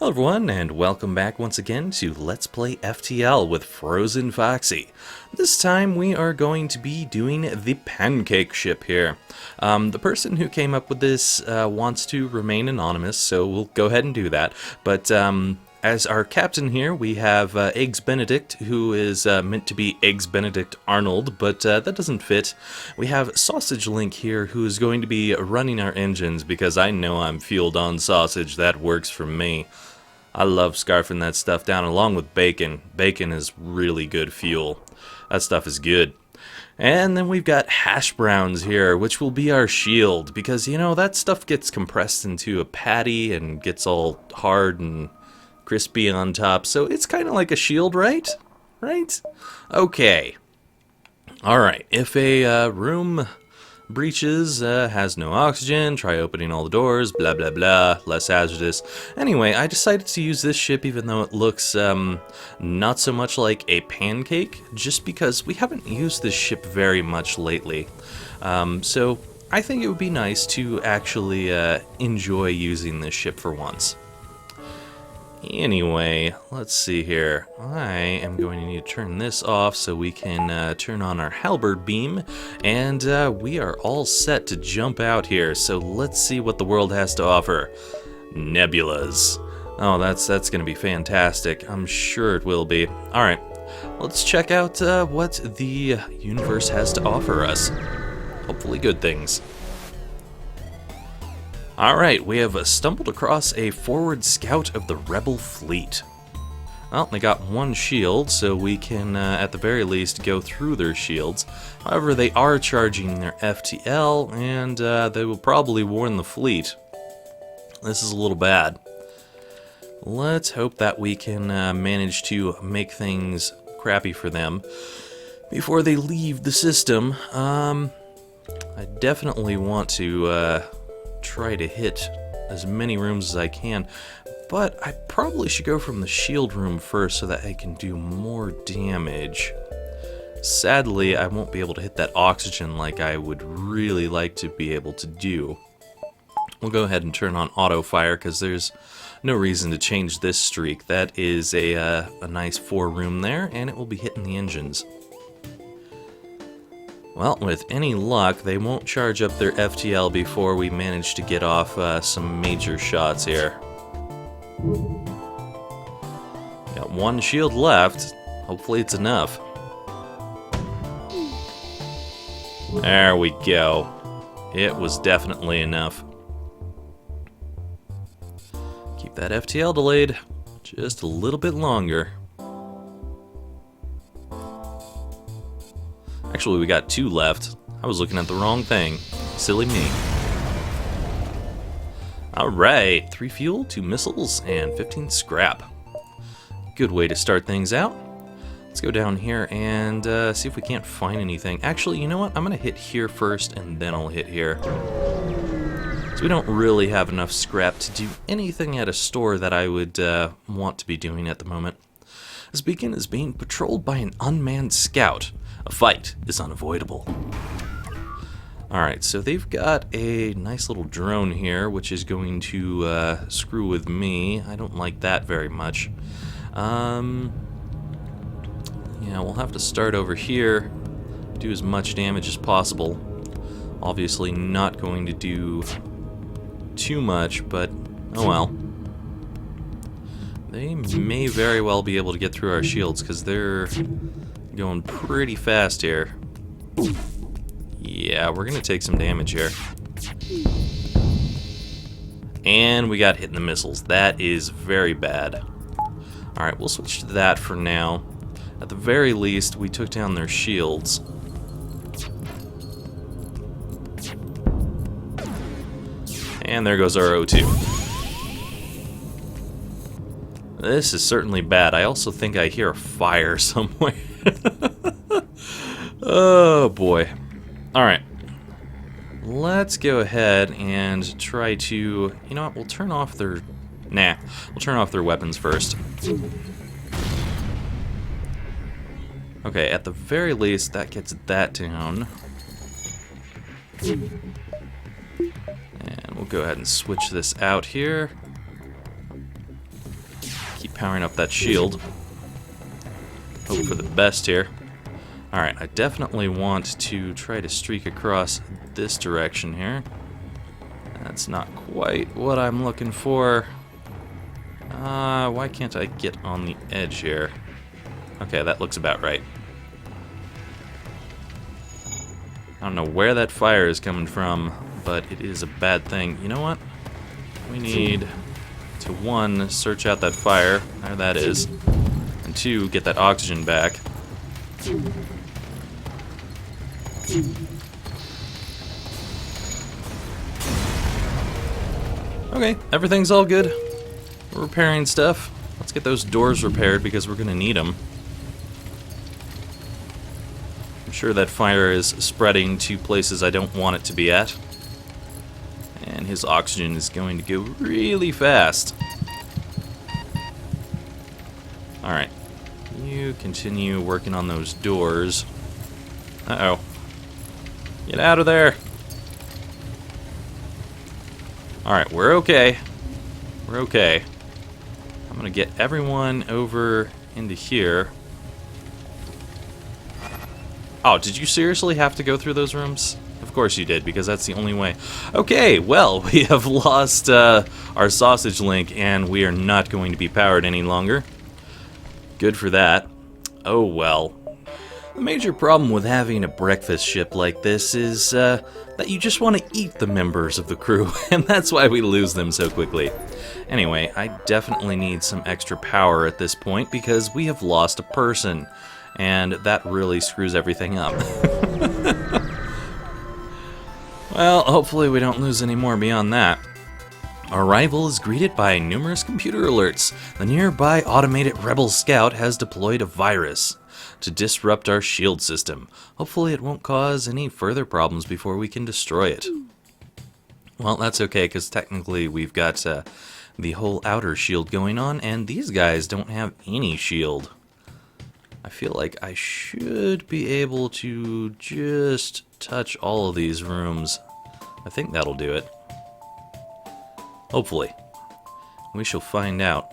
Hello everyone, and welcome back once again to Let's Play FTL with FrozenFoxy. This time we are going to be doing the pancake ship here. The person who came up with this wants to remain anonymous, so we'll go ahead and do that. But as our captain here, we have Eggs Benedict, who is meant to be Eggs Benedict Arnold, but that doesn't fit. We have Sausage Link here, who is going to be running our engines, because I know I'm fueled on sausage. That works for me. I love scarfing that stuff down along with bacon. Bacon is really good fuel. That stuff is good. And then we've got hash browns here, which will be our shield, because, you know, that stuff gets compressed into a patty and gets all hard and crispy on top, so it's kind of like a shield, right? Right? Okay. Alright, if a room breaches, has no oxygen, try opening all the doors, blah blah blah, less hazardous. Anyway, I decided to use this ship even though it looks not so much like a pancake, just because we haven't used this ship very much lately. So I think it would be nice to actually enjoy using this ship for once. Anyway, let's see here. I am going to need to turn this off so we can turn on our halberd beam, and we are all set to jump out here. So let's see what the world has to offer. Nebulas. Oh, that's going to be fantastic. I'm sure it will be. All right, let's check out what the universe has to offer us. Hopefully good things. Alright, we have stumbled across a forward scout of the rebel fleet. Well, they got one shield, so we can, at the very least, go through their shields. However, they are charging their FTL, and they will probably warn the fleet. This is a little bad. Let's hope that we can manage to make things crappy for them before they leave the system. I definitely want to try to hit as many rooms as I can, but I probably should go from the shield room first so that I can do more damage. Sadly, I won't be able to hit that oxygen like I would really like to be able to do. We'll go ahead and turn on auto fire because there's no reason to change this streak. That is a nice 4-room there, and it will be hitting the engines. Well, with any luck, they won't charge up their FTL before we manage to get off some major shots here. Got one shield left. Hopefully it's enough. There we go. It was definitely enough. Keep that FTL delayed just a little bit longer. Actually, we got 2 left. I was looking at the wrong thing. Silly me. Alright, 3 fuel, 2 missiles, and 15 scrap. Good way to start things out. Let's go down here and see if we can't find anything. Actually, you know what? I'm going to hit here first, and then I'll hit here. So we don't really have enough scrap to do anything at a store that I would want to be doing at the moment. This beacon is being patrolled by an unmanned scout. A fight is unavoidable. Alright, so they've got a nice little drone here, which is going to screw with me. I don't like that very much. Yeah, we'll have to start over here, do as much damage as possible. Obviously not going to do too much, but oh well. They may very well be able to get through our shields, because they're going pretty fast here. Yeah, we're gonna take some damage here. And we got hit in the missiles. That is very bad. Alright, we'll switch to that for now. At the very least, we took down their shields. And there goes our O2. This is certainly bad. I also think I hear a fire somewhere. Oh boy. Alright. Let's go ahead and try to... You know what? We'll turn off their... Nah. We'll turn off their weapons first. Okay, at the very least, that gets that down. And we'll go ahead and switch this out here. Keep powering up that shield. Hope for the best here. Alright, I definitely want to try to streak across this direction here. That's not quite what I'm looking for. Why can't I get on the edge here? Okay, that looks about right. I don't know where that fire is coming from, but it is a bad thing. You know what? We need to, 1, search out that fire. There that is. And 2, get that oxygen back. Okay, everything's all good. We're repairing stuff. Let's get those doors repaired because we're gonna need them. I'm sure that fire is spreading to places I don't want it to be at. And his oxygen is going to go really fast. Alright. You continue working on those doors. Uh-oh. Get out of there! Alright, we're okay. We're okay. I'm gonna get everyone over into here. Oh, did you seriously have to go through those rooms? Of course you did, because that's the only way. Okay, well, we have lost our sausage link, and we are not going to be powered any longer. Good for that. Oh well. The major problem with having a breakfast ship like this is that you just want to eat the members of the crew, and that's why we lose them so quickly. Anyway, I definitely need some extra power at this point because we have lost a person, and that really screws everything up. Well, hopefully we don't lose any more beyond that. Our arrival is greeted by numerous computer alerts. The nearby automated Rebel Scout has deployed a virus to disrupt our shield system. Hopefully it won't cause any further problems before we can destroy it. Well, that's okay, because technically we've got the whole outer shield going on, and these guys don't have any shield. I feel like I should be able to just touch all of these rooms. I think that'll do it. Hopefully. We shall find out.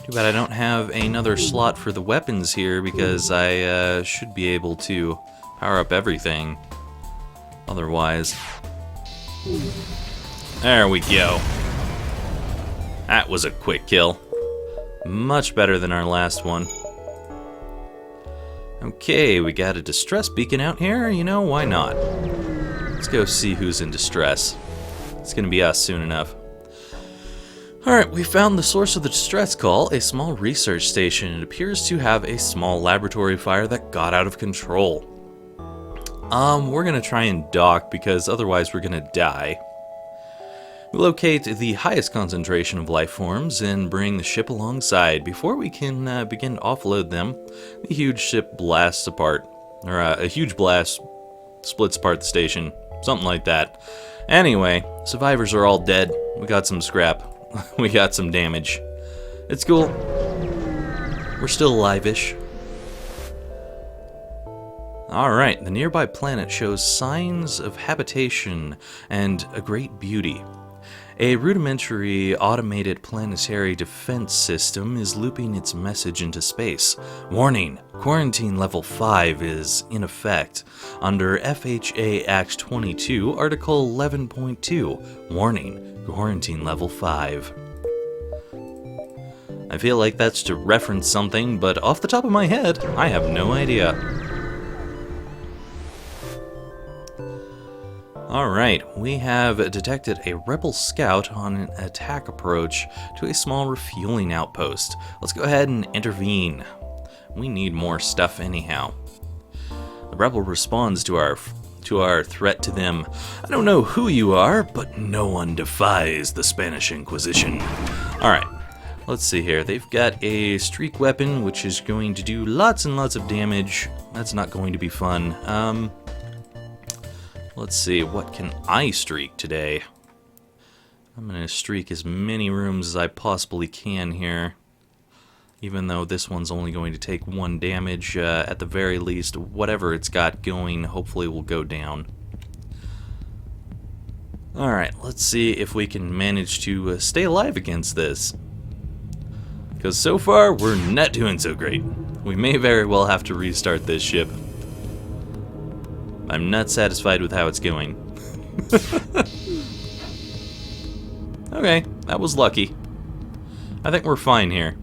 Too bad I don't have another slot for the weapons here, because I should be able to power up everything. Otherwise... There we go. That was a quick kill. Much better than our last one. Okay, we got a distress beacon out here. You know, why not? Let's go see who's in distress. It's gonna be us soon enough. Alright, we found the source of the distress call, a small research station. It appears to have a small laboratory fire that got out of control. We're gonna try and dock because otherwise we're gonna die. We locate the highest concentration of life forms and bring the ship alongside. Before we can begin to offload them, the huge ship blasts apart. Or a huge blast splits apart the station. Something like that. Anyway, survivors are all dead. We got some scrap. We got some damage. It's cool. We're still alive-ish. Alright, the nearby planet shows signs of habitation and a great beauty. A rudimentary automated planetary defense system is looping its message into space. Warning, quarantine level 5 is in effect. Under FHA Act 22, Article 11.2. Warning, quarantine level 5. I feel like that's to reference something, but off the top of my head, I have no idea. Alright, we have detected a rebel scout on an attack approach to a small refueling outpost. Let's go ahead and intervene. We need more stuff anyhow. The rebel responds to our threat to them. I don't know who you are, but no one defies the Spanish Inquisition. Alright, let's see here. They've got a streak weapon, which is going to do lots and lots of damage. That's not going to be fun. Let's see, what can I streak today? I'm going to streak as many rooms as I possibly can here. Even though this one's only going to take 1 damage, at the very least, whatever it's got going hopefully will go down. Alright, let's see if we can manage to stay alive against this. Because so far, we're not doing so great. We may very well have to restart this ship. I'm not satisfied with how it's going. Okay, that was lucky. I think we're fine here.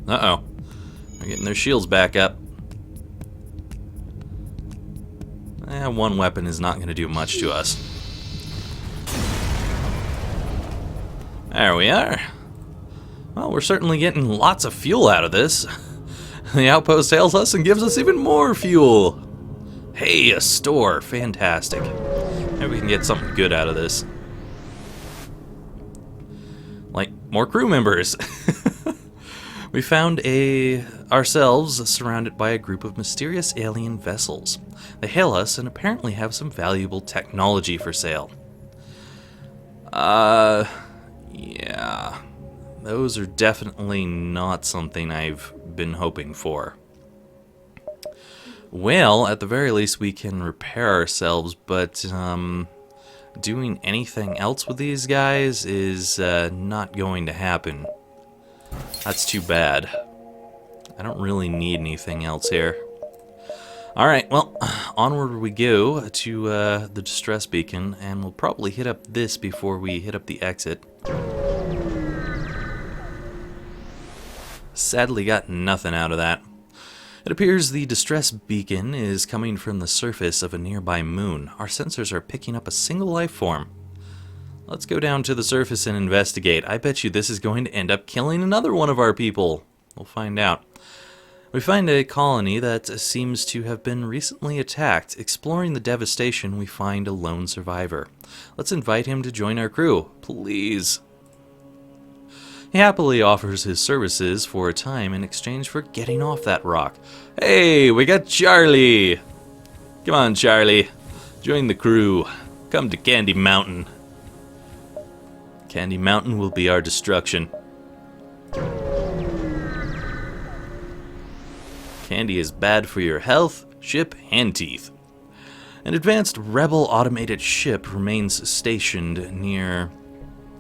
Uh-oh. They're getting their shields back up. One weapon is not going to do much to us. There we are. Well, we're certainly getting lots of fuel out of this. The outpost hails us and gives us even more fuel. Hey, a store. Fantastic. Maybe we can get something good out of this. Like, more crew members. We found ourselves surrounded by a group of mysterious alien vessels. They hail us and apparently have some valuable technology for sale. Yeah. Those are definitely not something I've been hoping for. Well, at the very least we can repair ourselves, but doing anything else with these guys is not going to happen. That's too bad. I don't really need anything else here. Alright, well, onward we go to the distress beacon, and we'll probably hit up this before we hit up the exit. Sadly got nothing out of that. It appears the distress beacon is coming from the surface of a nearby moon. Our sensors are picking up a single life form. Let's go down to the surface and investigate. I bet you this is going to end up killing another one of our people. We'll find out. We find a colony that seems to have been recently attacked. Exploring the devastation, we find a lone survivor. Let's invite him to join our crew, please. He happily offers his services for a time in exchange for getting off that rock. Hey, we got Charlie! Come on, Charlie. Join the crew. Come to Candy Mountain. Candy Mountain will be our destruction. Candy is bad for your health, ship, and teeth. An advanced Rebel automated ship remains stationed near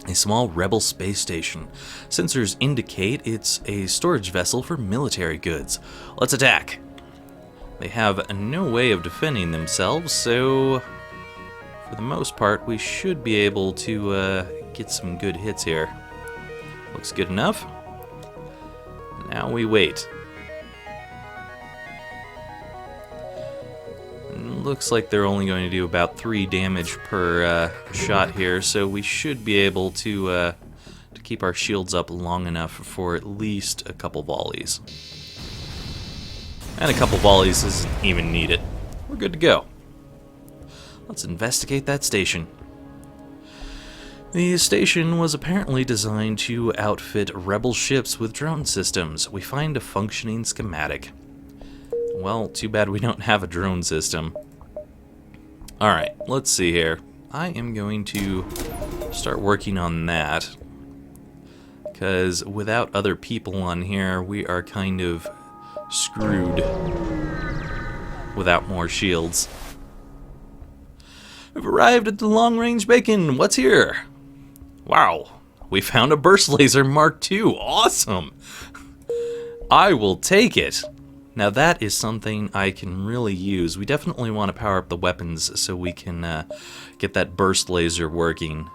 a small Rebel space station. Sensors indicate it's a storage vessel for military goods. Let's attack. They have no way of defending themselves, so for the most part we should be able to get some good hits here. Looks good enough. Now we wait. Looks like they're only going to do about 3 damage per shot here, so we should be able to keep our shields up long enough for at least a couple volleys. And a couple volleys isn't even needed. We're good to go. Let's investigate that station. The station was apparently designed to outfit Rebel ships with drone systems. We find a functioning schematic. Well, too bad we don't have a drone system. Alright, let's see here. I am going to start working on that, because without other people on here, we are kind of screwed without more shields. We've arrived at the long-range beacon. What's here? Wow, we found a burst laser Mark II. Awesome! I will take it. Now that is something I can really use. We definitely want to power up the weapons so we can get that burst laser working.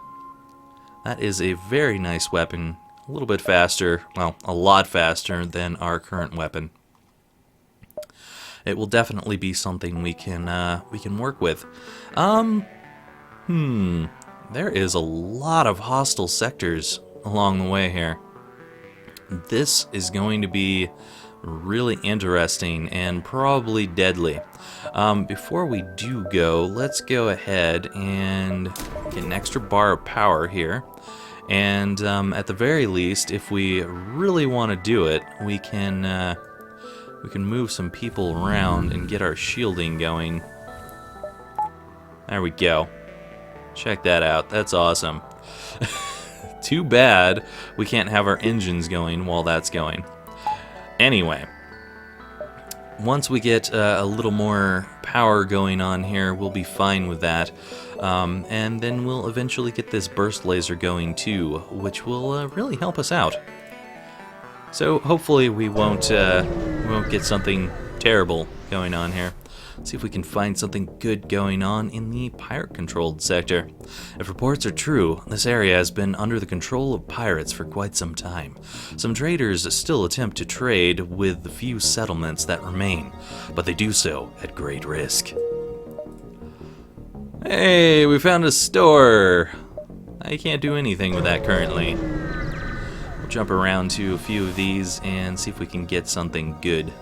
That is a very nice weapon. A little bit faster, well, a lot faster than our current weapon. It will definitely be something we can work with. There is a lot of hostile sectors along the way here. This is going to be really interesting and probably deadly. Before we do go, let's go ahead and get an extra bar of power here. And at the very least, if we really want to do it, we can move some people around and get our shielding going. There we go. Check that out. That's awesome. Too bad we can't have our engines going while that's going. Anyway, once we get a little more power going on here, we'll be fine with that. And then we'll eventually get this burst laser going too, which will really help us out. So hopefully we won't get something terrible going on here. Let's see if we can find something good going on in the pirate-controlled sector. If reports are true, this area has been under the control of pirates for quite some time. Some traders still attempt to trade with the few settlements that remain, but they do so at great risk. Hey, we found a store! I can't do anything with that currently. We'll jump around to a few of these and see if we can get something good.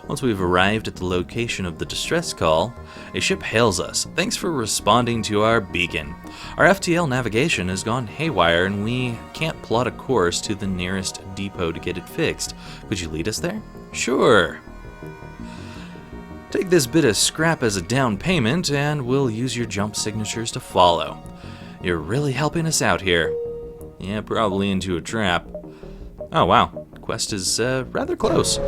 Once we've arrived at the location of the distress call, a ship hails us. Thanks for responding to our beacon. Our FTL navigation has gone haywire and we can't plot a course to the nearest depot to get it fixed. Could you lead us there? Sure. Take this bit of scrap as a down payment and we'll use your jump signatures to follow. You're really helping us out here. Yeah, probably into a trap. Oh wow, quest is rather close.